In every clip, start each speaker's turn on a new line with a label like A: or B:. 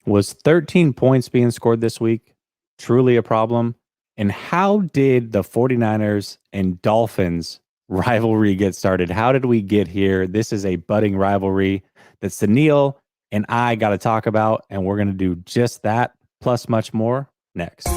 A: Was 13 points being scored this week truly a problem? And how did the 49ers and Dolphins rivalry get started? How did we get here? This is a budding rivalry that Suneil and I got to talk about, and we're going to do just that, plus much more next.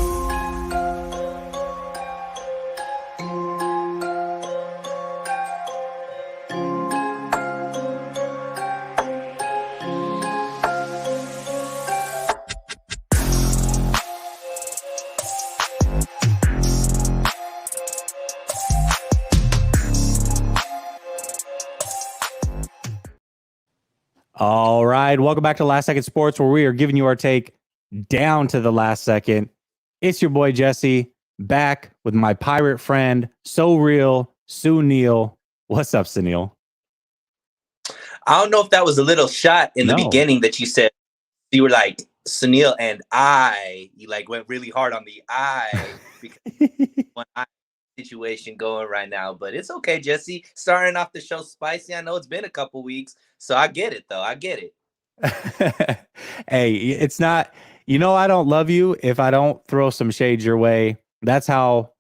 A: All right. Welcome back to Last Second Sports, where we are giving you our take down to the last second. It's your boy, Jesse, back with my pirate friend, So Real, Suneil. What's up, Suneil?
B: I don't know if that was a little shot in the beginning that you said. You were like, Suneil and I. You like went really hard on the I because one I situation going right now. But it's okay, Jesse. Starting off the show spicy. I know it's been a couple weeks, so I get it, though. I get
A: it. Hey, it's not, I don't love you if I don't throw some shade your way. That's how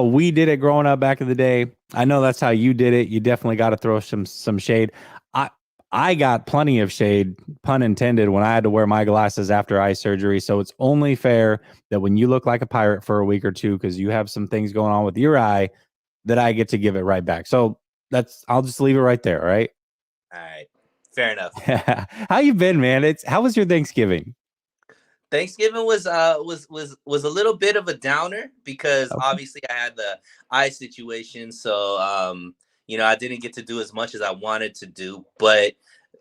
A: we did it growing up back in the day. I know that's how you did it. You definitely got to throw some shade. I got plenty of shade, pun intended, when I had to wear my glasses after eye surgery. So it's only fair that when you look like a pirate for a week or two because you have some things going on with your eye, that I get to give it right back. So I'll just leave it right there. All right.
B: All right. Fair enough.
A: How you been, man? How was your Thanksgiving?
B: Thanksgiving was a little bit of a downer because obviously I had the eye situation. So, I didn't get to do as much as I wanted to do, but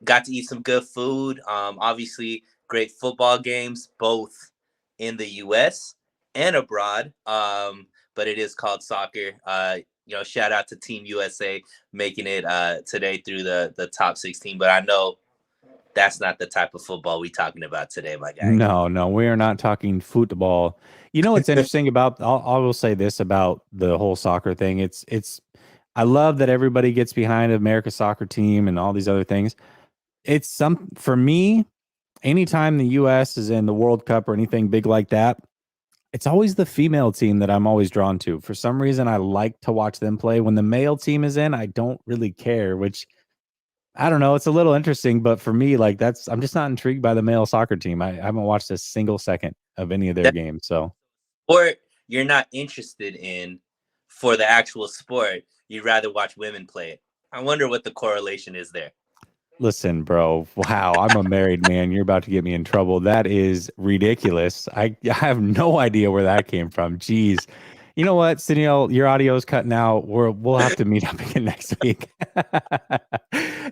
B: got to eat some good food. Obviously, great football games, both in the U.S. and abroad. But it is called soccer. Shout out to Team USA making it today through the top 16. But I know that's not the type of football we're talking about today, my guy.
A: No, we are not talking football. What's interesting about, I will say this about the whole soccer thing. I love that everybody gets behind America's soccer team and all these other things. For me, anytime the U.S. is in the World Cup or anything big like that, it's always the female team that I'm always drawn to. For some reason, I like to watch them play. When the male team is in, I don't really care, which I don't know. It's a little interesting, but for me, I'm just not intrigued by the male soccer team. I haven't watched a single second of any of their games. So,
B: or you're not interested in for the actual sport. You'd rather watch women play it. I wonder what the correlation is there.
A: Listen, bro. Wow, I'm a married man. You're about to get me in trouble. That is ridiculous. I have no idea where that came from. Jeez. You know what, Suneil, your audio is cutting out. We'll have to meet up again next week.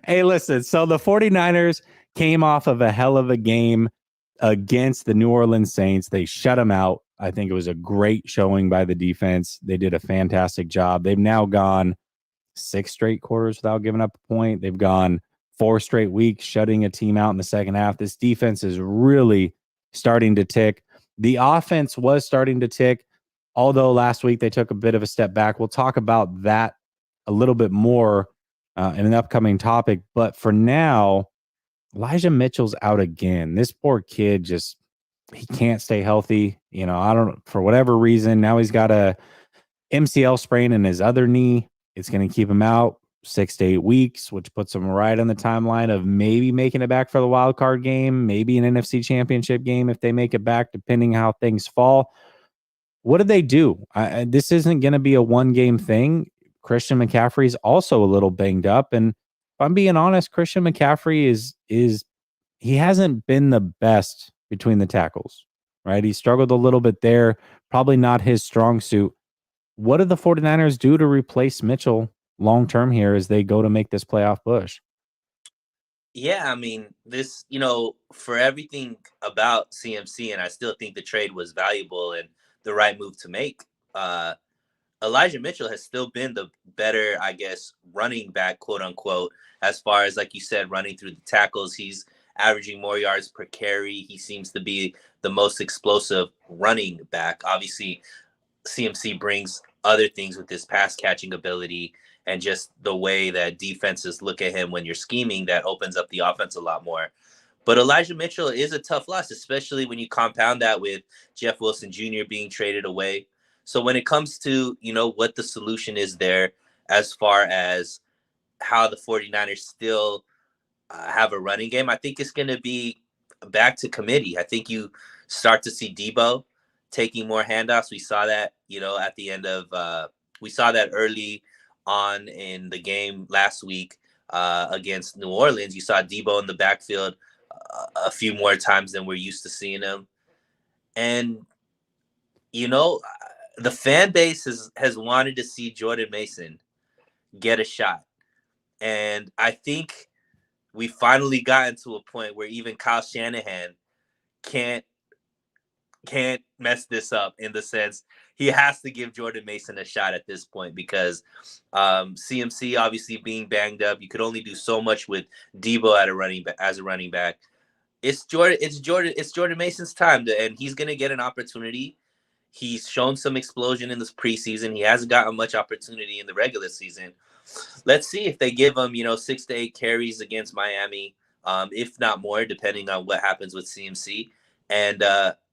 A: Hey, listen. So the 49ers came off of a hell of a game against the New Orleans Saints. They shut them out. I think it was a great showing by the defense. They did a fantastic job. They've now gone 6 straight quarters without giving up a point. They've gone 4 straight weeks shutting a team out in the second half. This defense is really starting to tick. The offense was starting to tick, although last week they took a bit of a step back. We'll talk about that a little bit more in an upcoming topic. But for now, Elijah Mitchell's out again. This poor kid he can't stay healthy. For whatever reason, now he's got a MCL sprain in his other knee. It's going to keep him out 6 to 8 weeks, which puts him right on the timeline of maybe making it back for the wild card game, maybe an NFC championship game if they make it back, depending how things fall. What do they do? This isn't going to be a one-game thing. Christian McCaffrey's also a little banged up, and if I'm being honest, Christian McCaffrey he hasn't been the best between the tackles, right? He struggled a little bit there, probably not his strong suit. What do the 49ers do to replace Mitchell long-term here as they go to make this playoff push?
B: Yeah, I mean, this, for everything about CMC, and I still think the trade was valuable and the right move to make. Elijah Mitchell has still been the better, I guess, running back, quote unquote, as far as, like you said, running through the tackles. He's averaging more yards per carry. He seems to be the most explosive running back. Obviously, CMC brings other things with his pass catching ability and just the way that defenses look at him when you're scheming that opens up the offense a lot more. But Elijah Mitchell is a tough loss, especially when you compound that with Jeff Wilson Jr. being traded away. So when it comes to, what the solution is there as far as how the 49ers still have a running game, I think it's going to be back to committee. I think you start to see Debo taking more handoffs. We saw that, at the end of we saw that early on in the game last week against New Orleans. You saw Debo in the backfield a few more times than we're used to seeing him. And, the fan base has wanted to see Jordan Mason get a shot. And I think we finally gotten to a point where even Kyle Shanahan can't mess this up, in the sense he has to give Jordan Mason a shot at this point, because CMC obviously being banged up, you could only do so much with Debo as a running back. It's Jordan Mason's time and he's gonna get an opportunity. He's shown some explosion in this preseason. He hasn't gotten much opportunity in the regular season. Let's see if they give him, 6 to 8 carries against Miami, if not more, depending on what happens with CMC. And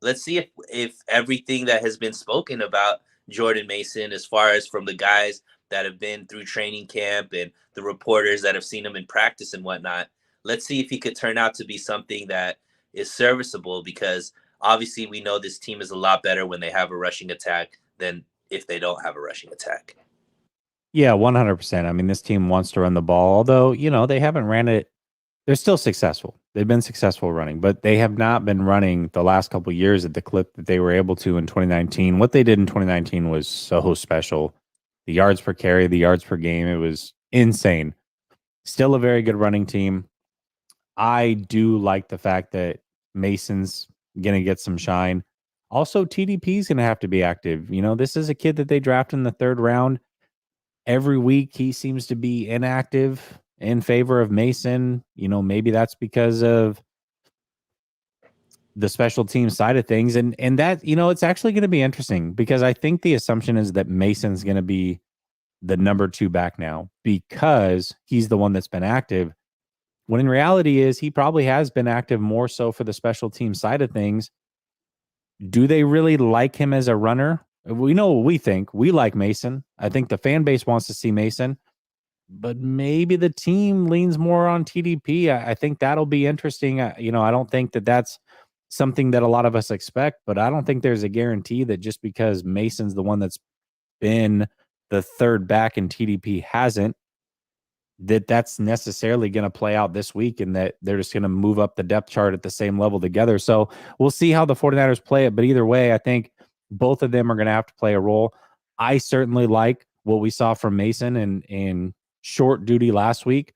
B: let's see if everything that has been spoken about Jordan Mason, as far as from the guys that have been through training camp and the reporters that have seen him in practice and whatnot, let's see if he could turn out to be something that is serviceable, because obviously we know this team is a lot better when they have a rushing attack than if they don't have a rushing attack.
A: Yeah, 100%. I mean, this team wants to run the ball, although, they haven't ran it. They're still successful. They've been successful running, but they have not been running the last couple of years at the clip that they were able to in 2019. What they did in 2019 was so special. The yards per carry, the yards per game, it was insane. Still a very good running team. I do like the fact that Mason's going to get some shine. Also, TDP is going to have to be active. This is a kid that they drafted in the 3rd round. Every week he seems to be inactive in favor of Mason. Maybe that's because of the special team side of things. And that, it's actually going to be interesting, because I think the assumption is that Mason's going to be the number 2 back now, because he's the one that's been active. When in reality is he probably has been active more so for the special team side of things. Do they really like him as a runner? We know what we think. We like Mason. I think the fan base wants to see Mason, but maybe the team leans more on TDP. I think that'll be interesting. I don't think that that's something that a lot of us expect, but I don't think there's a guarantee that just because Mason's the one that's been the 3rd back and TDP hasn't, that's necessarily going to play out this week, and that they're just going to move up the depth chart at the same level together. So we'll see how the 49ers play it. But either way, I think both of them are going to have to play a role. I certainly like what we saw from Mason in short duty last week,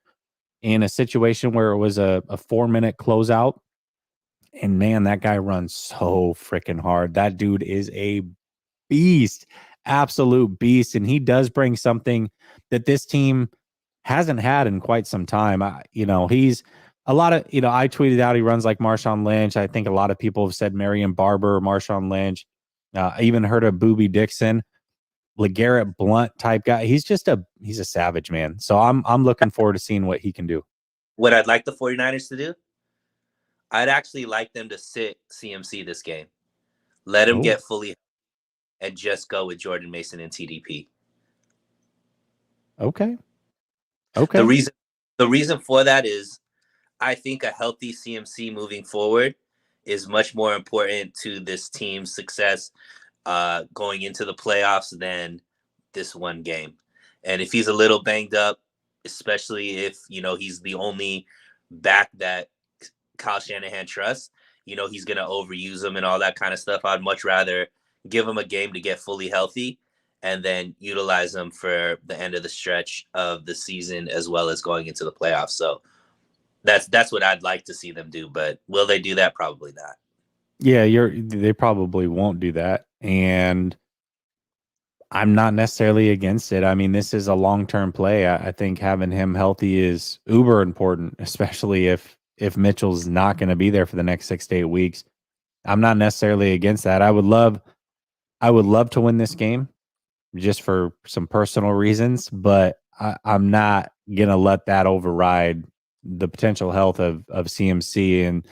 A: in a situation where it was a 4-minute closeout. And man, that guy runs so freaking hard. That dude is a beast, absolute beast. And he does bring something that this team hasn't had in quite some time. He's a lot of, I tweeted out he runs like Marshawn Lynch. I think a lot of people have said Marion Barber, Marshawn Lynch. I even heard of Boobie Dixon, LeGarrette Blunt type guy. He's a savage, man. So I'm looking forward to seeing what he can do.
B: What I'd like the 49ers to do, I'd actually like them to sit CMC this game. Let him get fully and just go with Jordan Mason and TDP.
A: Okay.
B: The reason for that is I think a healthy CMC moving forward is much more important to this team's success going into the playoffs than this one game. And if he's a little banged up, especially if, he's the only back that Kyle Shanahan trusts, he's going to overuse him and all that kind of stuff. I'd much rather give him a game to get fully healthy and then utilize him for the end of the stretch of the season, as well as going into the playoffs. So that's what I'd like to see them do. But will they do that? Probably not.
A: Yeah, they probably won't do that. And I'm not necessarily against it. I mean, this is a long-term play. I think having him healthy is uber important, especially if Mitchell's not going to be there for the next 6 to 8 weeks. I'm not necessarily against that. I would love to win this game just for some personal reasons, but I'm not going to let that override the potential health of CMC. And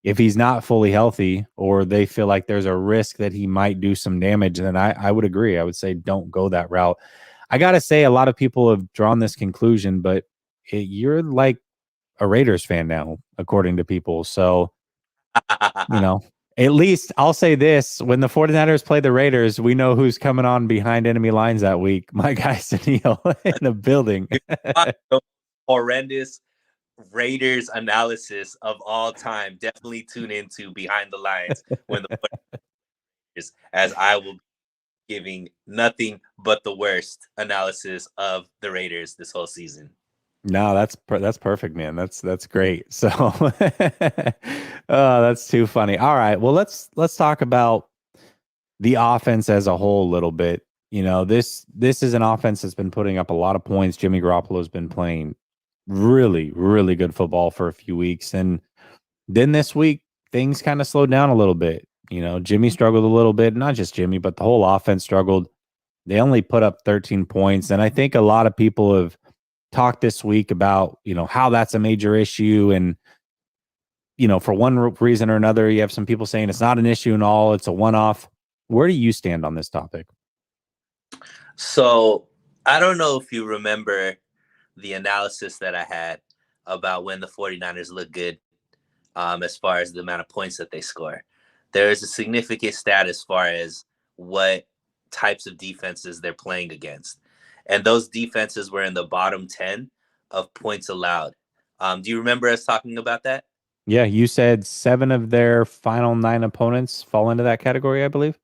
A: if he's not fully healthy, or they feel like there's a risk that he might do some damage, then I would agree. I would say don't go that route. I got to say, a lot of people have drawn this conclusion, but you're like a Raiders fan now, according to people. So, at least I'll say this: when the 49ers play the Raiders, we know who's coming on behind enemy lines that week. My guy Suneil in the building.
B: Horrendous Raiders analysis of all time. Definitely tune into Behind the Lines when the Raiders, as I will be giving nothing but the worst analysis of the Raiders this whole season.
A: No, that's perfect, man. That's great. So, oh, that's too funny. All right, well let's talk about the offense as a whole a little bit. This is an offense that's been putting up a lot of points. Jimmy Garoppolo's been playing really, really good football for a few weeks, and then this week things kind of slowed down a little bit. Jimmy struggled a little bit. Not just Jimmy, but the whole offense struggled. They only put up 13 points, and I think a lot of people have talked this week about, how that's a major issue. And, for one reason or another, you have some people saying it's not an issue and all, it's a one-off. Where do you stand on this topic?
B: So I don't know if you remember the analysis that I had about when the 49ers look good, as far as the amount of points that they score. There is a significant stat as far as what types of defenses they're playing against. And those defenses were in the bottom 10 of points allowed. Do you remember us talking about that?
A: Yeah, you said 7 of their final 9 opponents fall into that category, I believe.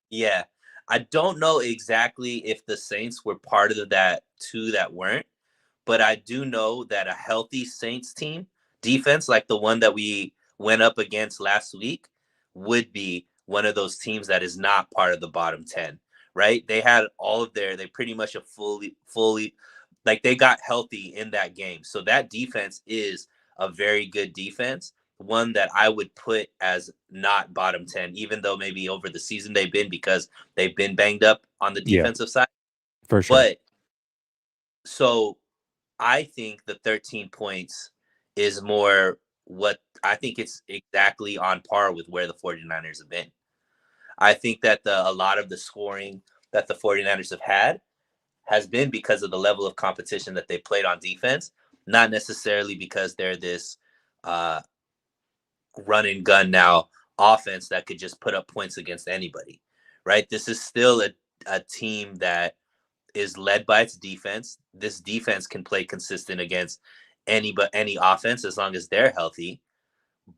B: Yeah. I don't know exactly if the Saints were part of that 2 that weren't, but I do know that a healthy Saints team defense, like the one that we went up against last week, would be one of those teams that is not part of the bottom 10. Right? They had they pretty much a fully, like they got healthy in that game. So that defense is a very good defense, one that I would put as not bottom 10, even though maybe over the season they've been, because they've been banged up on the defensive side.
A: For sure.
B: But so I think the 13 points is more what I think it's exactly on par with where the 49ers have been. I think that a lot of the scoring that the 49ers have had has been because of the level of competition that they played on defense, not necessarily because they're this run and gun now offense that could just put up points against anybody, right? This is still a team that is led by its defense. This defense can play consistent against any offense as long as they're healthy.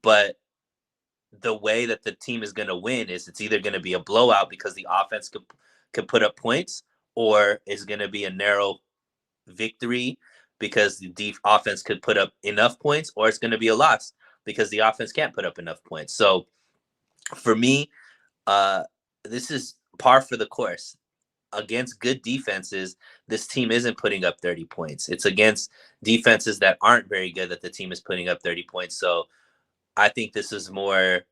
B: But the way that the team is going to win is it's either going to be a blowout because the offense could put up points, or it's going to be a narrow victory because the offense could put up enough points, or it's going to be a loss because the offense can't put up enough points. So for me, this is par for the course. Against good defenses, this team isn't putting up 30 points. It's against defenses that aren't very good that the team is putting up 30 points. So I think this is more.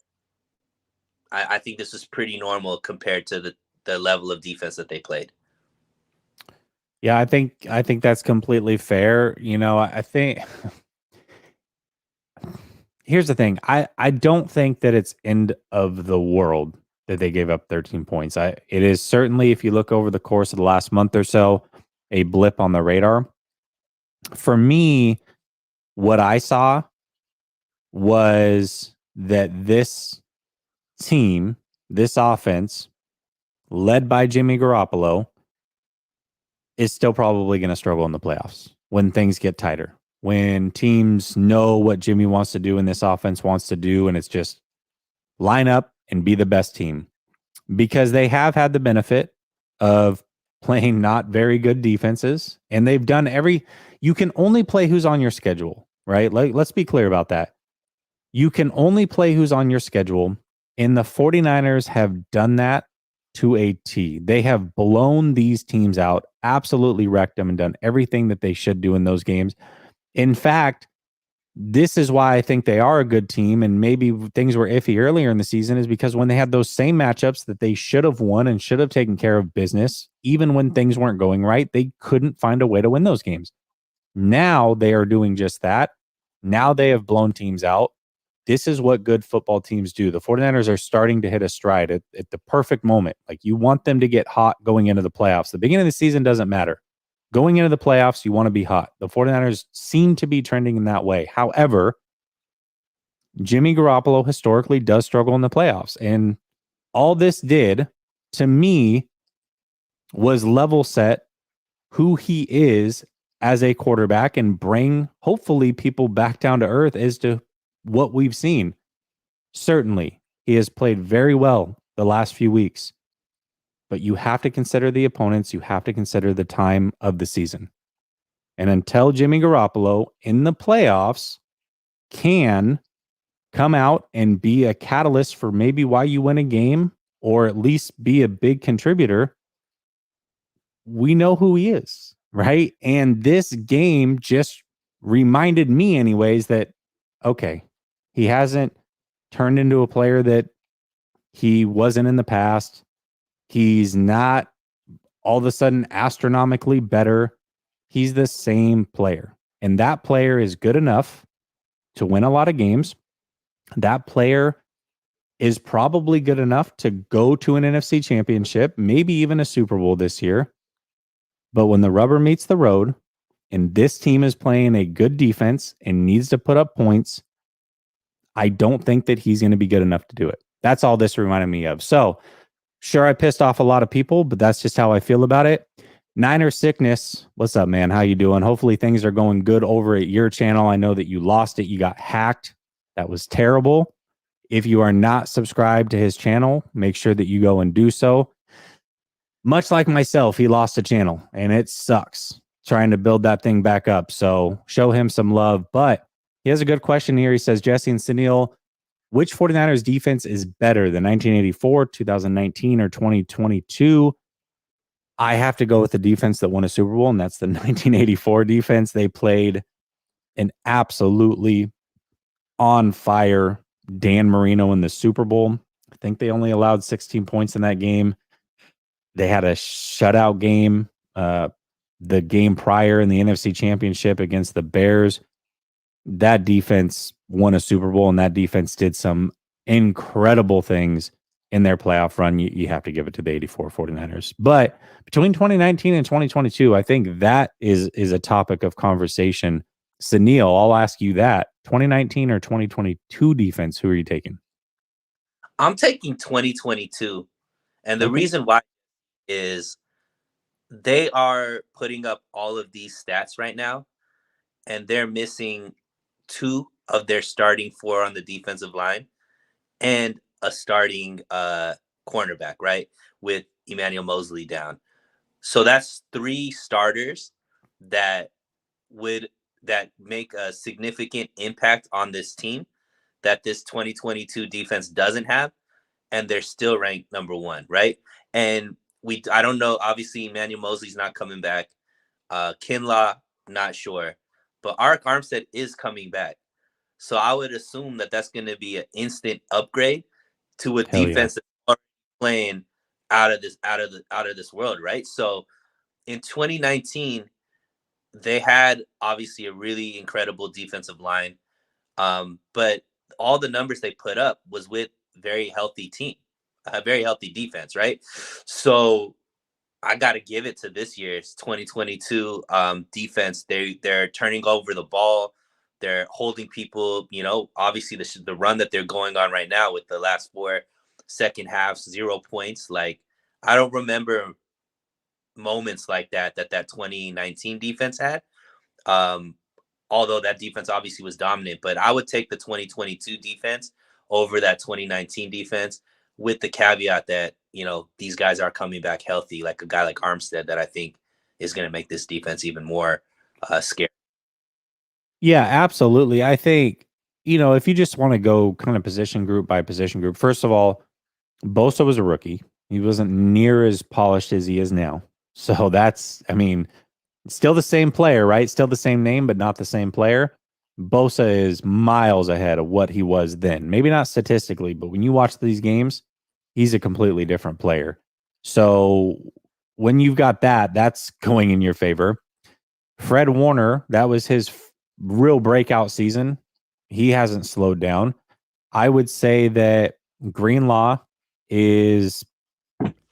B: I think this is pretty normal compared to the level of defense that they played.
A: Yeah, I think that's completely fair. I think here's the thing. I don't think that it's end of the world that they gave up 13 points. It is certainly, if you look over the course of the last month or so, a blip on the radar. For me, what I saw was that this team, this offense, led by Jimmy Garoppolo, is still probably going to struggle in the playoffs when things get tighter, when teams know what Jimmy wants to do and this offense wants to do, and it's just line up and be the best team. Because they have had the benefit of playing not very good defenses, and they've done you can only play who's on your schedule, right? Let's be clear about that. You can only play who's on your schedule, and the 49ers have done that to a T. They have blown these teams out, absolutely wrecked them, and done everything that they should do in those games. In fact, this is why I think they are a good team, and maybe things were iffy earlier in the season, is because when they had those same matchups that they should have won and should have taken care of business, even when things weren't going right, they couldn't find a way to win those games. Now they are doing just that. Now they have blown teams out. This is what good football teams do. The 49ers are starting to hit a stride at the perfect moment. Like, you want them to get hot going into the playoffs. The beginning of the season doesn't matter. Going into the playoffs, you want to be hot. The 49ers seem to be trending in that way. However, Jimmy Garoppolo historically does struggle in the playoffs. And all this did, to me, was level set who he is as a quarterback and bring, hopefully, people back down to earth as to what we've seen. Certainly, he has played very well the last few weeks, but you have to consider the opponents. You have to consider the time of the season. And until Jimmy Garoppolo in the playoffs can come out and be a catalyst for maybe why you win a game, or at least be a big contributor, we know who he is, right? And this game just reminded me anyways that, okay, he hasn't turned into a player that he wasn't in the past. He's not all of a sudden astronomically better. He's the same player. And that player is good enough to win a lot of games. That player is probably good enough to go to an NFC championship, maybe even a Super Bowl this year. But when the rubber meets the road and this team is playing a good defense and needs to put up points, I don't think that he's going to be good enough to do it. That's all this reminded me of. So, sure, I pissed off a lot of people, but that's just how I feel about it. Niner Sickness, what's up, man? How you doing? Hopefully things are going good over at your channel. I know that you lost it. You got hacked. That was terrible. If you are not subscribed to his channel, make sure that you go and do so. Much like myself, he lost a channel, and it sucks trying to build that thing back up. So show him some love. But he has a good question here. He says, Jessie and Suneil, which 49ers defense is better, the 1984, 2019, or 2022? I have to go with the defense that won a Super Bowl, and that's the 1984 defense. They played an absolutely on fire Dan Marino in the Super Bowl. I think they only allowed 16 points in that game. They had a shutout game the game prior in the NFC Championship against the Bears. That defense won a Super Bowl, and that defense did some incredible things in their playoff run. You have to give it to the 84 49ers. But between 2019 and 2022, I think that is a topic of conversation. Suneil, I'll ask you that. 2019 or 2022 defense, who are you taking?
B: I'm taking 2022. And the reason why is they are putting up all of these stats right now, and they're missing 2 of their starting 4 on the defensive line and a starting cornerback, right? With Emmanuel Mosley down. So that's 3 starters that make a significant impact on this team that this 2022 defense doesn't have, and they're still ranked number 1, right? And I don't know, obviously Emmanuel Mosley's not coming back. Kinlaw, not sure. But Arik Armstead is coming back. So I would assume that that's going to be an instant upgrade to a defense that's already playing out of this world, right? So in 2019, they had obviously a really incredible defensive line, but all the numbers they put up was with very healthy team, a very healthy defense, right? So I got to give it to this year's 2022 defense. They're turning over the ball. They're holding people, obviously the run that they're going on right now with the last 4 second halves, 0 points. Like, I don't remember moments like that 2019 defense had. Although that defense obviously was dominant, but I would take the 2022 defense over that 2019 defense, with the caveat that, these guys are coming back healthy, like a guy like Armstead, that I think is going to make this defense even more scary.
A: Yeah, absolutely. I think, if you just want to go kind of position group by position group, first of all, Bosa was a rookie. He wasn't near as polished as he is now. So that's, still the same player, right? Still the same name, but not the same player. Bosa is miles ahead of what he was then. Maybe not statistically, but when you watch these games, he's a completely different player. So when you've got that, that's going in your favor. Fred Warner, that was his real breakout season. He hasn't slowed down. I would say that Greenlaw is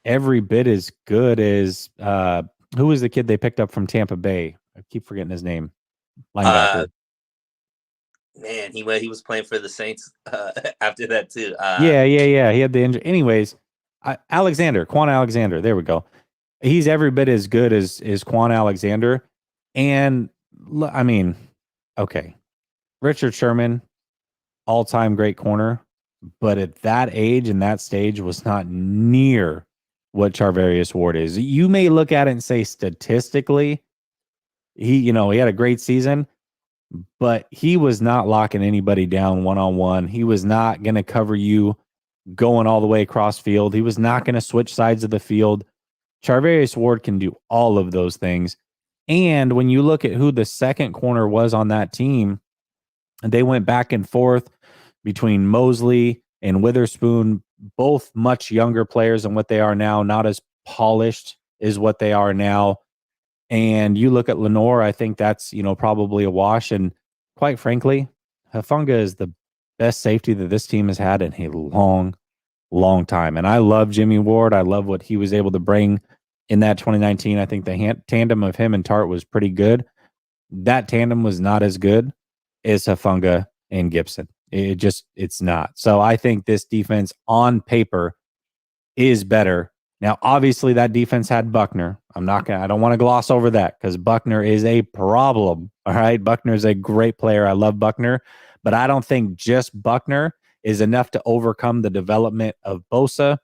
A: every bit as good as who was the kid they picked up from Tampa Bay? I keep forgetting his name. Linebacker.
B: Man, he was playing for the Saints after that too.
A: Yeah. He had the injury. Anyways, Quan Alexander. There we go. He's every bit as good as Quan Alexander. And I mean, okay, Richard Sherman, all-time great corner, but at that age and that stage was not near what Charvarius Ward is. You may look at it and say statistically, he had a great season, but he was not locking anybody down one-on-one. He was not going to cover you going all the way across field. He was not going to switch sides of the field. Charvarius Ward can do all of those things. And when you look at who the second corner was on that team, they went back and forth between Mosley and Witherspoon, both much younger players than what they are now, not as polished as what they are now. And you look at Lenore, I think that's, probably a wash. And quite frankly, Hufanga is the best safety that this team has had in a long, long time. And I love Jimmy Ward. I love what he was able to bring in that 2019. I think the tandem of him and Tart was pretty good. That tandem was not as good as Hufanga and Gibson. It's not. So I think this defense on paper is better. Now, obviously that defense had Buckner. I don't want to gloss over that because Buckner is a problem. All right. Buckner is a great player. I love Buckner, but I don't think just Buckner is enough to overcome the development of Bosa,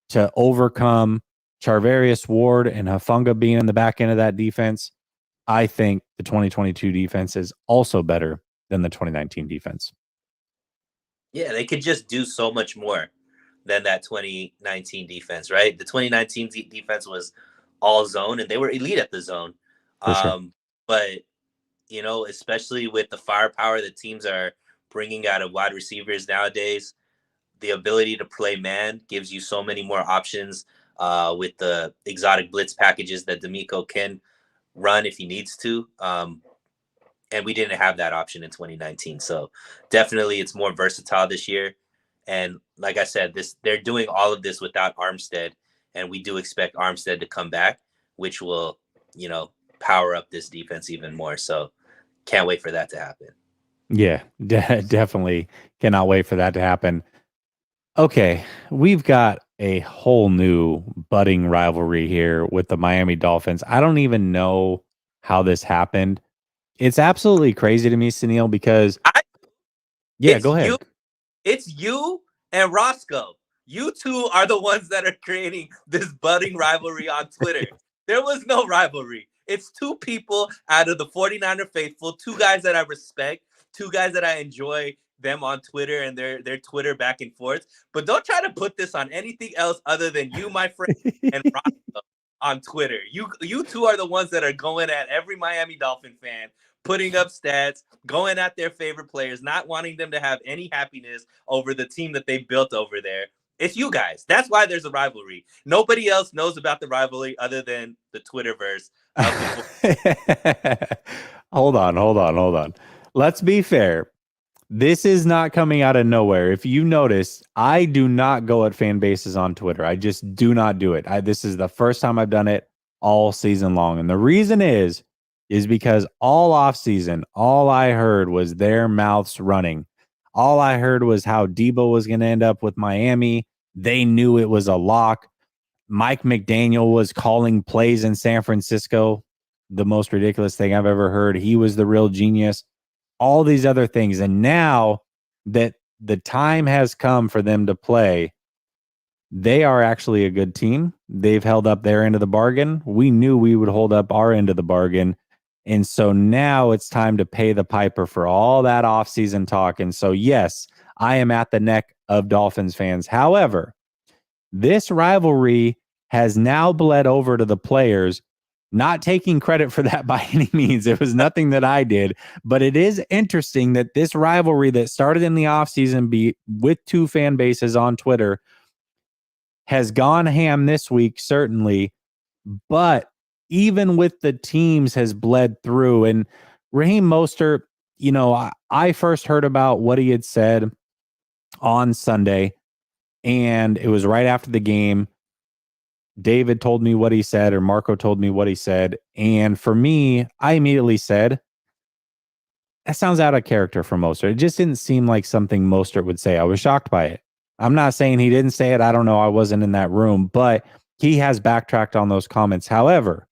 A: to overcome Charvarius Ward and Hufanga being in the back end of that defense. I think the 2022 defense is also better than the 2019 defense.
B: Yeah, they could just do so much more than that 2019 defense, right? The 2019 defense was all zone, and they were elite at the zone.
A: Sure.
B: But, especially with the firepower that teams are bringing out of wide receivers nowadays, the ability to play man gives you so many more options with the exotic blitz packages that D'Amico can run if he needs to. And we didn't have that option in 2019. So definitely it's more versatile this year. And like I said, they're doing all of this without Armstead. And we do expect Armstead to come back, which will, power up this defense even more. So can't wait for that to happen.
A: Yeah, definitely cannot wait for that to happen. Okay, we've got a whole new budding rivalry here with the Miami Dolphins. I don't even know how this happened. It's absolutely crazy to me, Suneil, because go ahead.
B: It's you and Roscoe. You two are the ones that are creating this budding rivalry on Twitter. There was no rivalry. It's two people out of the 49er faithful, two guys that I respect, two guys that I enjoy them on Twitter and their Twitter back and forth. But don't try to put this on anything else other than you, my friend, and Roscoe on Twitter. You two are the ones that are going at every Miami Dolphin fan, putting up stats, going at their favorite players, not wanting them to have any happiness over the team that they built over there. It's you guys. That's why there's a rivalry. Nobody else knows about the rivalry other than the Twitterverse.
A: Hold on. Let's be fair. This is not coming out of nowhere. If you notice, I do not go at fan bases on Twitter. I just do not do it. This is the first time I've done it all season long. And the reason is because all off season, all I heard was their mouths running. All I heard was how Debo was going to end up with Miami. They knew it was a lock. Mike McDaniel was calling plays in San Francisco. The most ridiculous thing I've ever heard. He was the real genius. All these other things. And now that the time has come for them to play, they are actually a good team. They've held up their end of the bargain. We knew we would hold up our end of the bargain. And so now it's time to pay the piper for all that offseason talk. And so, yes, I am at the neck of Dolphins fans. However, this rivalry has now bled over to the players, not taking credit for that by any means. It was nothing that I did, but it is interesting that this rivalry that started in the offseason with two fan bases on Twitter has gone ham this week, certainly, but even with the teams has bled through. And Raheem Mostert, I first heard about what he had said on Sunday, and it was right after the game. David told me what he said, or Marco told me what he said. And for me, I immediately said, that sounds out of character for Mostert. It just didn't seem like something Mostert would say. I was shocked by it. I'm not saying he didn't say it. I don't know. I wasn't in that room, but he has backtracked on those comments. However,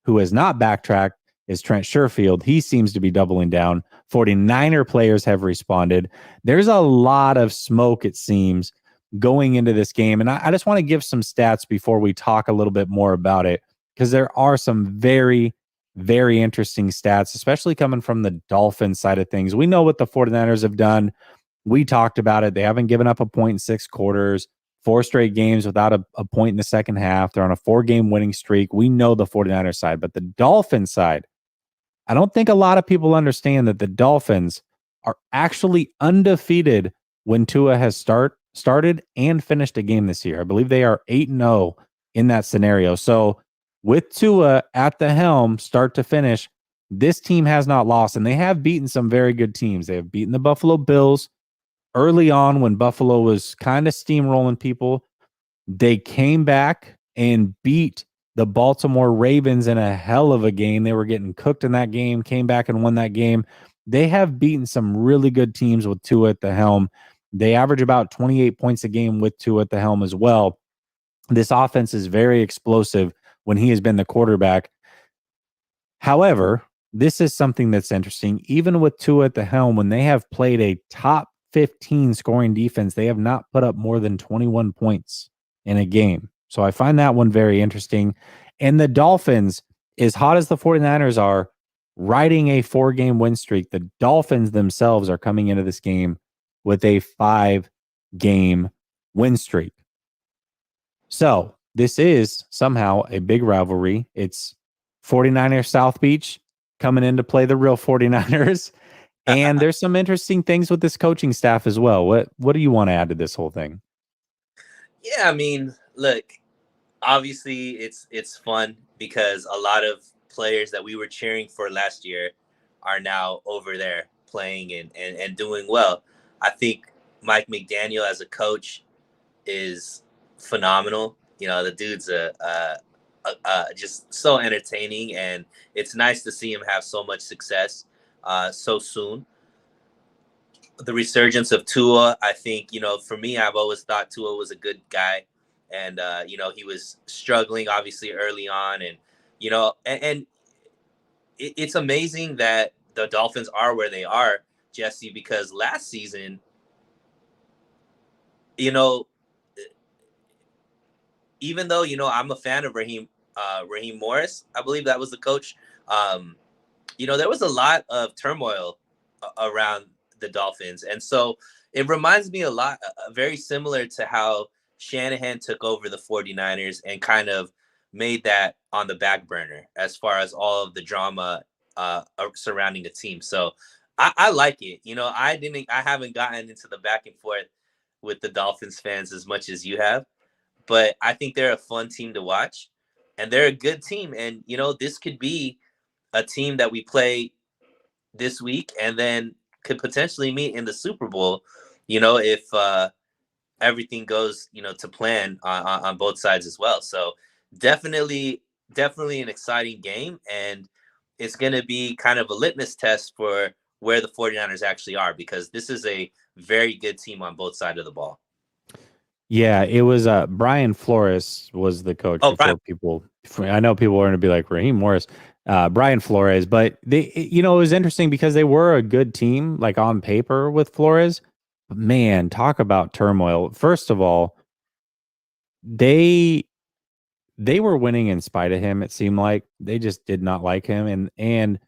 A: who has not backtracked is Trent Sherfield. He seems to be doubling down. 49er players have responded. There's a lot of smoke, it seems, going into this game. And I just want to give some stats before we talk a little bit more about it, because there are some very, very interesting stats, especially coming from the Dolphins side of things. We know what the 49ers have done. We talked about it. They haven't given up a point in 6 quarters, 4 straight games without a point in the second half. They're on a 4-game winning streak. We know the 49ers side, but the Dolphins side, I don't think a lot of people understand that the Dolphins are actually undefeated when Tua has started and finished a game this year. I believe they are 8-0 in that scenario. So with Tua at the helm, start to finish, this team has not lost, and they have beaten some very good teams. They have beaten the Buffalo Bills early on when Buffalo was kind of steamrolling people. They came back and beat the Baltimore Ravens in a hell of a game. They were getting cooked in that game, came back and won that game. They have beaten some really good teams with Tua at the helm. They average about 28 points a game with Tua at the helm as well. This offense is very explosive when he has been the quarterback. However, this is something that's interesting. Even with Tua at the helm, when they have played a top 15 scoring defense, they have not put up more than 21 points in a game. So I find that one very interesting. And the Dolphins, as hot as the 49ers are, riding a 4-game win streak, the Dolphins themselves are coming into this game with a 5-game win streak. So this is somehow a big rivalry. It's 49ers South Beach coming in to play the real 49ers. And there's some interesting things with this coaching staff as well. What do you want to add to this whole thing?
B: Yeah, I mean, look, obviously it's fun because a lot of players that we were cheering for last year are now over there playing and doing well. I think Mike McDaniel as a coach is phenomenal. The dude's just so entertaining, and it's nice to see him have so much success so soon. The resurgence of Tua, I think, for me, I've always thought Tua was a good guy. And, he was struggling, obviously, early on. And, and it's amazing that the Dolphins are where they are, Jesse, because last season, even though, I'm a fan of Raheem Morris, I believe that was the coach. There was a lot of turmoil around the Dolphins. And so it reminds me a lot, very similar to how Shanahan took over the 49ers and kind of made that on the back burner as far as all of the drama surrounding the team. So I like it. I haven't gotten into the back and forth with the Dolphins fans as much as you have, but I think they're a fun team to watch, and they're a good team. And, this could be a team that we play this week and then could potentially meet in the Super Bowl, if everything goes, to plan on both sides as well. So definitely an exciting game. And it's going to be kind of a litmus test for where the 49ers actually are, because this is a very good team on both sides of the ball.
A: Yeah, it was Brian Flores was the coach before people. I know people are going to be like Raheem Morris, Brian Flores, but it was interesting because they were a good team, like on paper with Flores. But man, talk about turmoil. First of all, they were winning in spite of him. It seemed like they just did not like him, and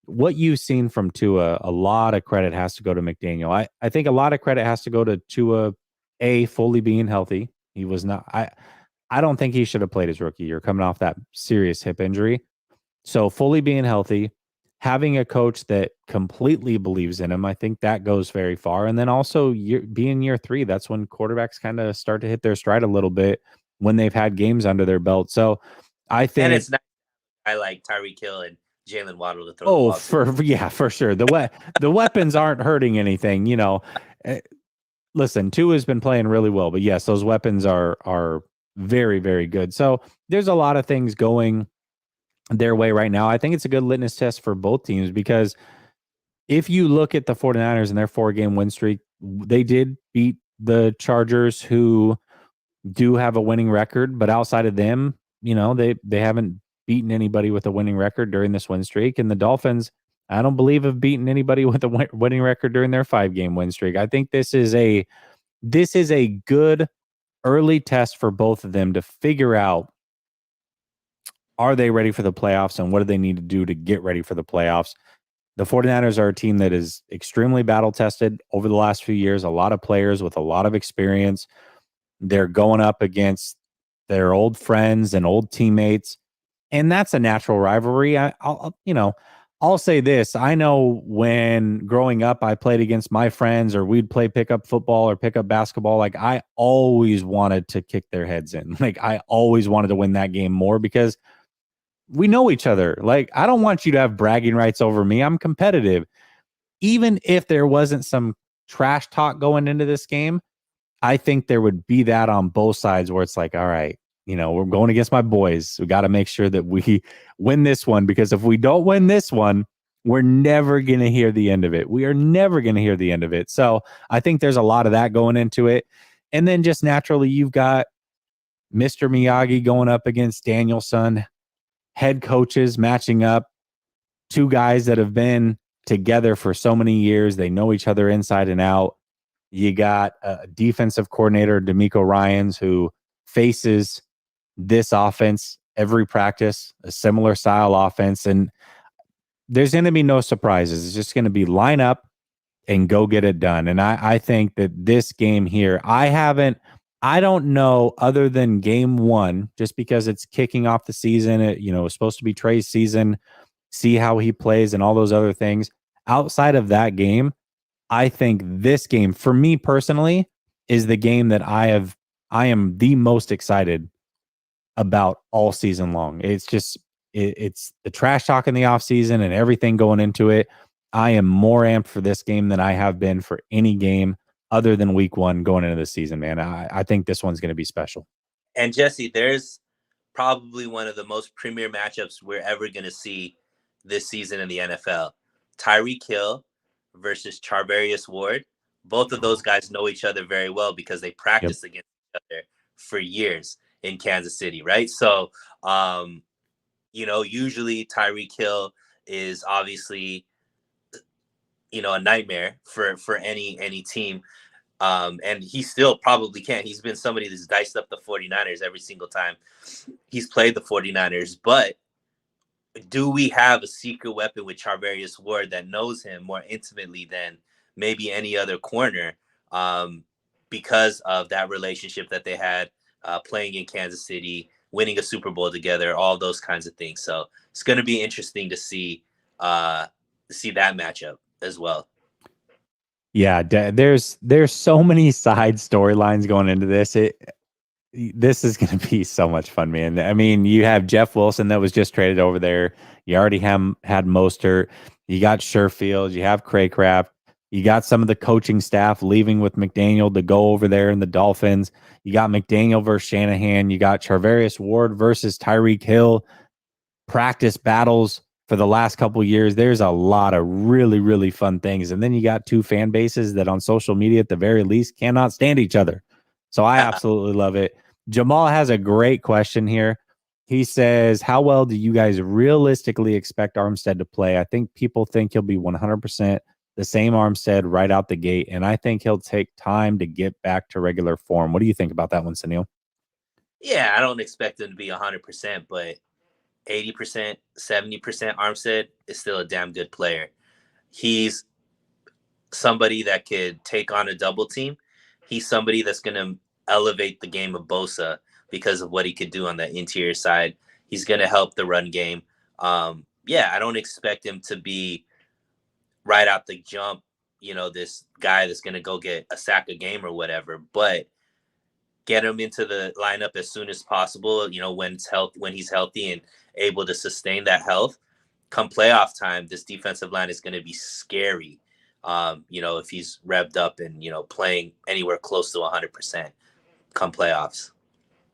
A: what you've seen from Tua, a lot of credit has to go to McDaniel. I think a lot of credit has to go to Tua, fully being healthy. He was not. I don't think he should have played his rookie year, coming off that serious hip injury. So fully being healthy, having a coach that completely believes in him, I think that goes very far. And then also being year 3, that's when quarterbacks kind of start to hit their stride a little bit when they've had games under their belt. So I think,
B: and it's nice. I like Tyreek Hill and Jalen Waddle to throw the
A: Oh,
B: ball to.
A: for sure. The weapons aren't hurting anything. Uh, Listen, Tua has been playing really well, but yes, those weapons are very, very good. So there's a lot of things going their way right now. I think it's a good litmus test for both teams because if you look at the 49ers and their 4-game win streak, they did beat the Chargers, who do have a winning record, but outside of them, they haven't beaten anybody with a winning record during this win streak. And the Dolphins, I don't believe, have beaten anybody with a winning record during their 5-game win streak. I think this is a good early test for both of them to figure out, are they ready for the playoffs and what do they need to do to get ready for the playoffs. The 49ers are a team that is extremely battle tested over the last few years, a lot of players with a lot of experience. They're going up against their old friends and old teammates, and that's a natural rivalry. I'll say this. I know when growing up, I played against my friends, or we'd play pickup football or pickup basketball. Like, I always wanted to kick their heads in. Like, I always wanted to win that game more because we know each other. Like, I don't want you to have bragging rights over me. I'm competitive. Even if there wasn't some trash talk going into this game, I think there would be that on both sides where it's like, all right, we're going against my boys. We got to make sure that we win this one, because if we don't win this one, we're never going to hear the end of it. We are never going to hear the end of it. So I think there's a lot of that going into it. And then just naturally, you've got Mr. Miyagi going up against Danielson, head coaches matching up, two guys that have been together for so many years. They know each other inside and out. You got a defensive coordinator, D'Amico Ryans, who faces this offense every practice, a similar style offense. And there's going to be no surprises. It's just going to be line up and go get it done. And I think that this game here, I don't know, other than game one, just because it's kicking off the season. It's supposed to be Trey's season, see how he plays and all those other things. Outside of that game, I think this game, for me personally, is the game that I am the most excited about all season long. It's just it's the trash talk in the offseason and everything going into it. I am more amped for this game than I have been for any game other than week one going into the season, man. I think this one's going to be special.
B: And Jesse, there's probably one of the most premier matchups we're ever going to see this season in the NFL. Tyreek Hill versus Charvarius Ward. Both of those guys know each other very well because they
A: Yep.
B: practiced against each other for years in Kansas City, right? So, usually Tyreek Hill is obviously, a nightmare for any team. And he still probably can't. He's been somebody that's diced up the 49ers every single time he's played the 49ers. But do we have a secret weapon with Charvarius Ward that knows him more intimately than maybe any other corner, because of that relationship that they had playing in Kansas City, winning a Super Bowl together, all those kinds of things. So it's going to be interesting to see that matchup as well.
A: Yeah, there's so many side storylines going into this. This is going to be so much fun, man. I mean, you have Jeff Wilson that was just traded over there. You already had Mostert. You got Sherfield. You have Craycraft. You got some of the coaching staff leaving with McDaniel to go over there in the Dolphins. You got McDaniel versus Shanahan. You got Charvarius Ward versus Tyreek Hill. Practice battles for the last couple of years. There's a lot of really, really fun things. And then you got two fan bases that on social media, at the very least, cannot stand each other. So I absolutely love it. Jamal has a great question here. He says, how well do you guys realistically expect Armstead to play? I think people think he'll be 100% the same Armstead right out the gate, and I think he'll take time to get back to regular form. What do you think about that one, Suneil?
B: Yeah, I don't expect him to be 100%, but 80%, 70% Armstead is still a damn good player. He's somebody that could take on a double team. He's somebody that's going to elevate the game of Bosa because of what he could do on the interior side. He's going to help the run game. I don't expect him to be right out the jump, this guy that's going to go get a sack a game or whatever, but get him into the lineup as soon as possible, when he's healthy and able to sustain that health. come playoff time, this defensive line is going to be scary. If he's revved up and playing anywhere close to 100% come playoffs.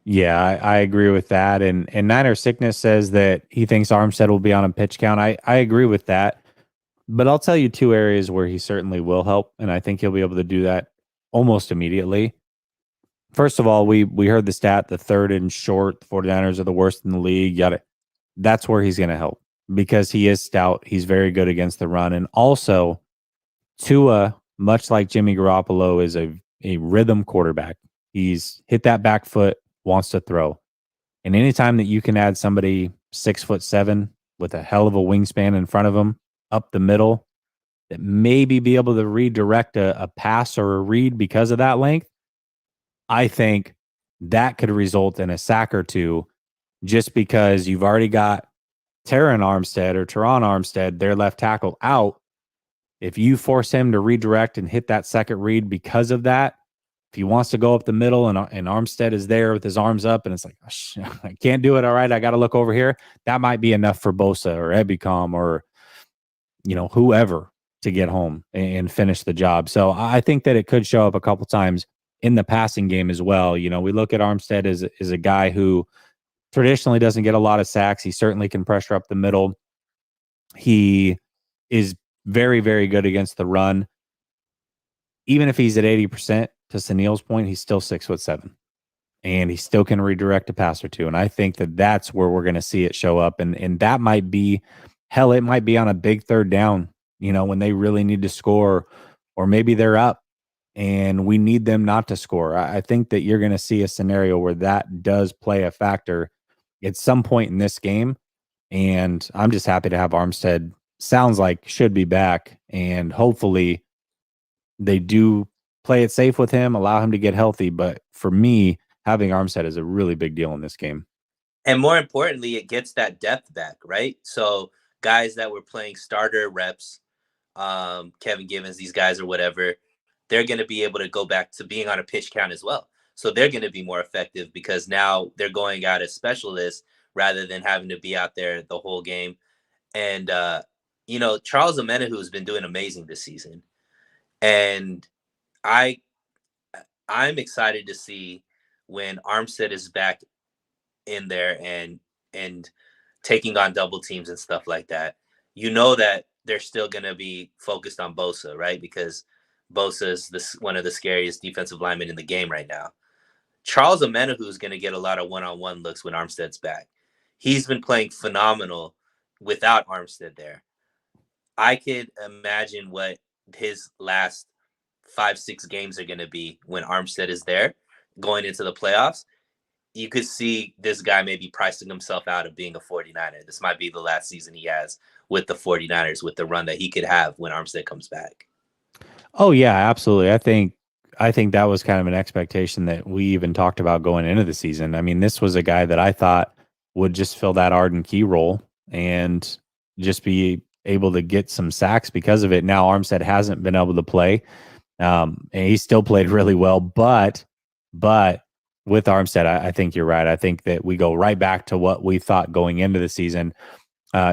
A: Yeah, I agree with that. And Niner Sickness says that he thinks Armstead will be on a pitch count. I agree with that. But I'll tell you two areas where he certainly will help, and I think he'll be able to do that almost immediately. First of all, we heard the stat, the third and short, the 49ers are the worst in the league. That's where he's going to help because he is stout. He's very good against the run. And also, Tua, much like Jimmy Garoppolo, is a rhythm quarterback. He's hit that back foot, wants to throw. And anytime that you can add somebody 6'7" with a hell of a wingspan in front of him up the middle, that maybe be able to redirect a pass or a read because of that length, I think that could result in a sack or two just because you've already got Teron Armstead, their left tackle, out. If you force him to redirect and hit that second read because of that, if he wants to go up the middle and Armstead is there with his arms up and it's like, oh, I can't do it. All right, I got to look over here. That might be enough for Bosa or Ebicom or, whoever to get home and finish the job. So I think that it could show up a couple times in the passing game as well. We look at Armstead as a guy who traditionally doesn't get a lot of sacks. He certainly can pressure up the middle. He is very, very good against the run. Even if he's at 80%, to Suneil's point, he's still 6'7", and he still can redirect a pass or two. And I think that that's where we're going to see it show up. And that might be, hell, it might be on a big third down, when they really need to score, or maybe they're up and we need them not to score. I think that you're going to see a scenario where that does play a factor at some point in this game. And I'm just happy to have Armstead, sounds like, should be back. And hopefully they do play it safe with him, allow him to get healthy. But for me, having Armstead is a really big deal in this game.
B: And more importantly, it gets that depth back, right? So guys that were playing starter reps, Kevin Givens, these guys or whatever, they're going to be able to go back to being on a pitch count as well. So they're going to be more effective because now they're going out as specialists rather than having to be out there the whole game. And, Charles Omenihu has been doing amazing this season. And I'm excited to see when Armstead is back in there and taking on double teams and stuff like that. That they're still going to be focused on Bosa, right? Because Bosa is one of the scariest defensive linemen in the game right now. Charles Omenihu is going to get a lot of one-on-one looks when Armstead's back. He's been playing phenomenal without Armstead there. I could imagine what his last 5-6 games are going to be when Armstead is there going into the playoffs. You could see this guy maybe pricing himself out of being a 49er. This might be the last season he has with the 49ers, with the run that he could have when Armstead comes back.
A: Oh yeah, absolutely. I think that was kind of an expectation that we even talked about going into the season. I mean, this was a guy that I thought would just fill that Arden Key role and just be able to get some sacks because of it. Now Armstead hasn't been able to play. And he still played really well, but with Armstead, I think you're right. I think that we go right back to what we thought going into the season.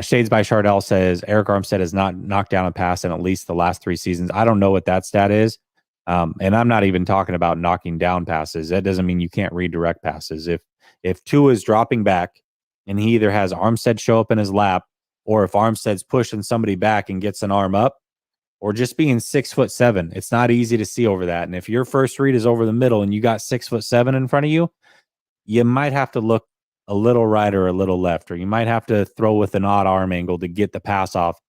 A: Shades by Chardell says Eric Armstead has not knocked down a pass in at least the last 3 seasons. I don't know what that stat is. And I'm not even talking about knocking down passes. That doesn't mean you can't redirect passes. If Tua is dropping back and he either has Armstead show up in his lap, or if Armstead's pushing somebody back and gets an arm up, or just being 6'7", it's not easy to see over that. And if your first read is over the middle and you got 6'7" in front of you, you might have to look a little right or a little left, or you might have to throw with an odd arm angle to get the pass off.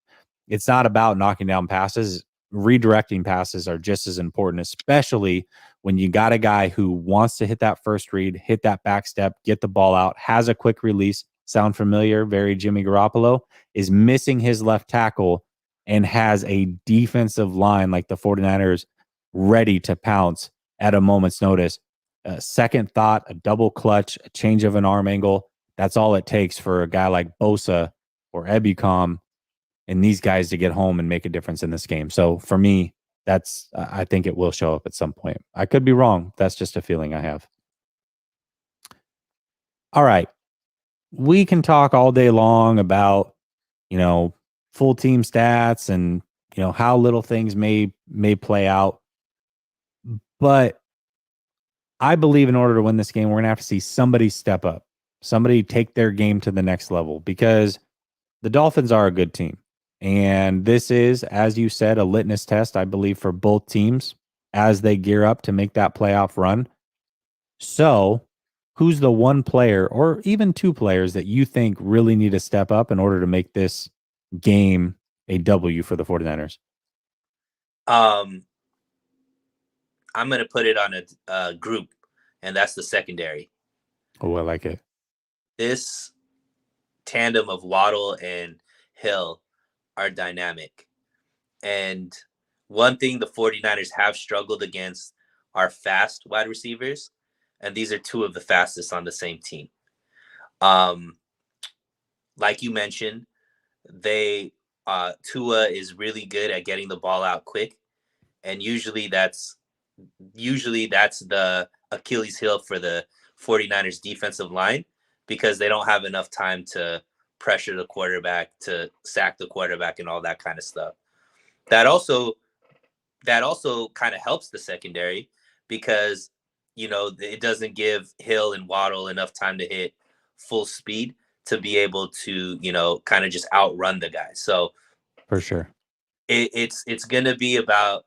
A: It's not about knocking down passes. Redirecting passes are just as important, especially when you got a guy who wants to hit that first read, hit that back step, get the ball out, has a quick release. Sound familiar? Very Jimmy Garoppolo, is missing his left tackle and has a defensive line like the 49ers ready to pounce at a moment's notice. A second thought, a double clutch, a change of an arm angle. That's all it takes for a guy like Bosa or Ebicom and these guys to get home and make a difference in this game. So for me, I think it will show up at some point. I could be wrong. That's just a feeling I have. All right. We can talk all day long about you know, full team stats and, how little things may play out. But I believe in order to win this game, we're going to have to see somebody step up, somebody take their game to the next level, because the Dolphins are a good team. And this is, as you said, a litmus test, I believe, for both teams as they gear up to make that playoff run. So, who's the one player or even two players that you think really need to step up in order to make this game a W for the 49ers?
B: I'm going to put it on a group, and that's the secondary.
A: Oh, I like it.
B: This tandem of Waddle and Hill are dynamic. And one thing the 49ers have struggled against are fast wide receivers. And these are two of the fastest on the same team. Like you mentioned, Tua is really good at getting the ball out quick. And usually that's the Achilles heel for the 49ers defensive line, because they don't have enough time to pressure the quarterback, to sack the quarterback, and all that kind of stuff. That also kind of helps the secondary, because it doesn't give Hill and Waddle enough time to hit full speed to be able to kind of just outrun the guy. So
A: for sure,
B: it's gonna be about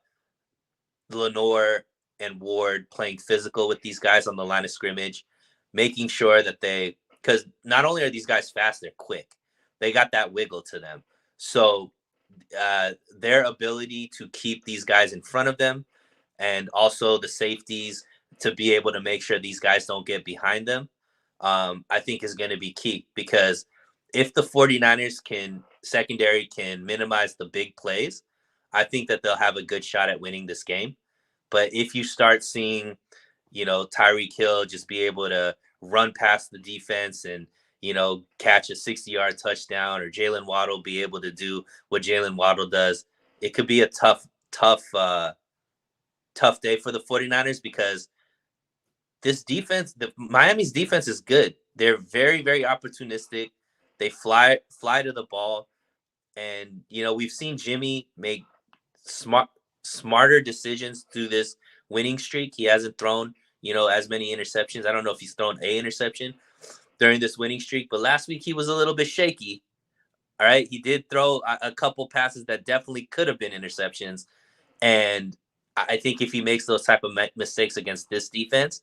B: Lenore and Ward playing physical with these guys on the line of scrimmage, making sure that because not only are these guys fast, they're quick. They got that wiggle to them. So their ability to keep these guys in front of them, and also the safeties to be able to make sure these guys don't get behind them, I think is going to be key. Because if the 49ers secondary can minimize the big plays, I think that they'll have a good shot at winning this game. But if you start seeing, Tyreek Hill just be able to run past the defense and, catch a 60-yard touchdown, or Jalen Waddle be able to do what Jalen Waddle does, it could be a tough day for the 49ers, because this defense, Miami's defense is good. They're very, very opportunistic. They fly to the ball. And, we've seen Jimmy make smarter decisions through this winning streak. He hasn't thrown, as many interceptions. I don't know if he's thrown a interception during this winning streak, but last week he was a little bit shaky. All right. He did throw a couple passes that definitely could have been interceptions. And I think if he makes those type of mistakes against this defense,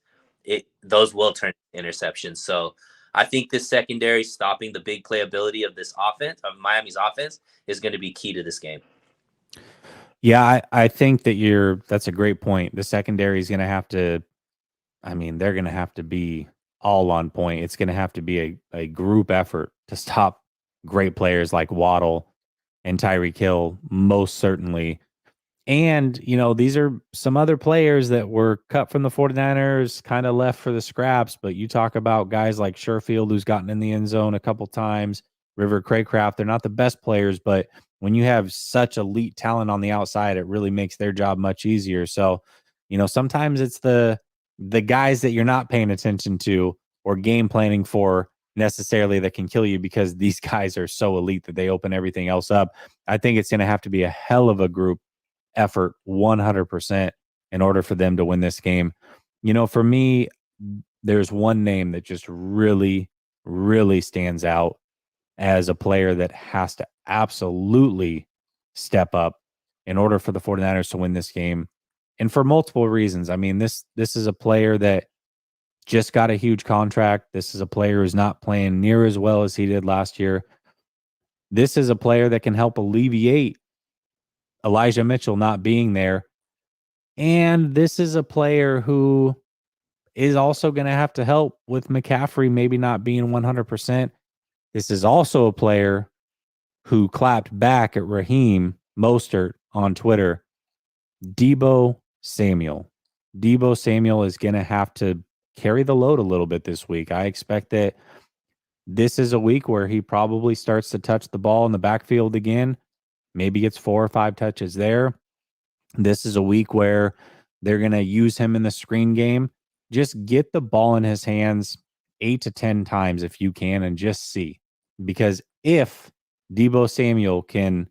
B: those will turn interceptions. So I think this secondary stopping the big playability of this offense, of Miami's offense, is going to be key to this game.
A: Yeah, I think that that's a great point. The secondary is going to have to, they're going to have to be all on point. It's going to have to be a group effort to stop great players like Waddle and Tyreek Hill, most certainly. And, these are some other players that were cut from the 49ers, kind of left for the scraps. But you talk about guys like Sherfield, who's gotten in the end zone a couple times, River Craycraft. They're not the best players, but when you have such elite talent on the outside, it really makes their job much easier. So, sometimes it's the guys that you're not paying attention to or game planning for necessarily that can kill you, because these guys are so elite that they open everything else up. I think it's going to have to be a hell of a group effort 100% in order for them to win this game. For me, there's one name that just really, really stands out as a player that has to absolutely step up in order for the 49ers to win this game. And for multiple reasons. This is a player that just got a huge contract. This is a player who's not playing near as well as he did last year. This is a player that can help alleviate Elijah Mitchell not being there. And this is a player who is also going to have to help with McCaffrey maybe not being 100%. This is also a player who clapped back at Raheem Mostert on Twitter. Deebo Samuel. Deebo Samuel is going to have to carry the load a little bit this week. I expect that this is a week where he probably starts to touch the ball in the backfield again. Maybe gets 4 or 5 touches there. This is a week where they're going to use him in the screen game. Just get the ball in his hands 8 to 10 times if you can and just see. Because if Debo Samuel can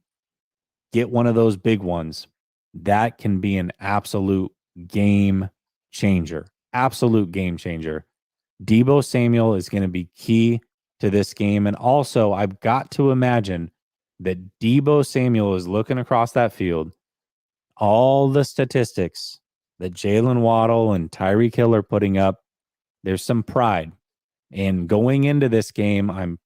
A: get one of those big ones, that can be an absolute game changer. Absolute game changer. Debo Samuel is going to be key to this game. And also, I've got to imagine that Debo Samuel is looking across that field, all the statistics that Jalen Waddle and Tyreek Hill are putting up. There's some pride. And going into this game, I'm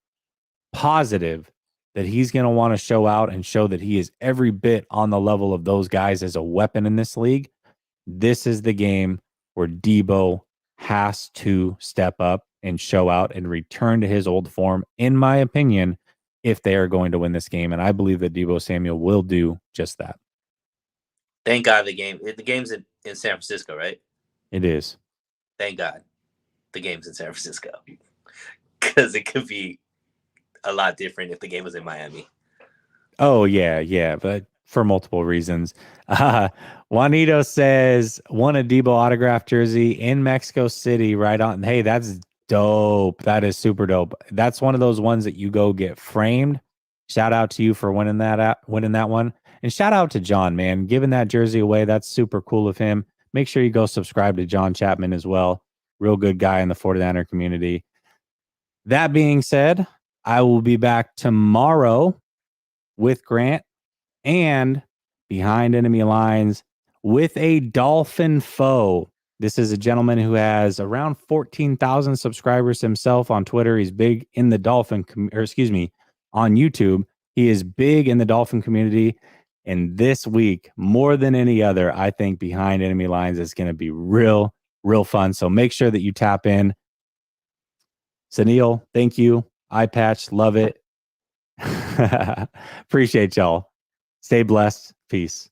A: positive that he's going to want to show out and show that he is every bit on the level of those guys as a weapon in this league. This is the game where Debo has to step up and show out and return to his old form, in my opinion, if they are going to win this game. And I believe that Debo Samuel will do just that.
B: Thank God the game's in San Francisco, right?
A: It is.
B: Thank God the game's in San Francisco, because it could be a lot different if the game was in Miami.
A: Oh, yeah, but for multiple reasons. Juanito says, won a Debo autograph jersey in Mexico City right on. Hey, that's dope. That is super dope. That's one of those ones that you go get framed. Shout out to you for winning that one. And shout out to John, man, giving that jersey away. That's super cool of him. Make sure you go subscribe to John Chapman as well. Real good guy in the 49er community. That being said, I will be back tomorrow with Grant and Behind Enemy Lines with a Dolphin foe. This is a gentleman who has around 14,000 subscribers himself on Twitter. He's big in the Dolphin, on YouTube. He is big in the Dolphin community. And this week, more than any other, I think Behind Enemy Lines is going to be real fun. So make sure that you tap in. Suneil, thank you. Eye patch, love it. Appreciate y'all. Stay blessed. Peace.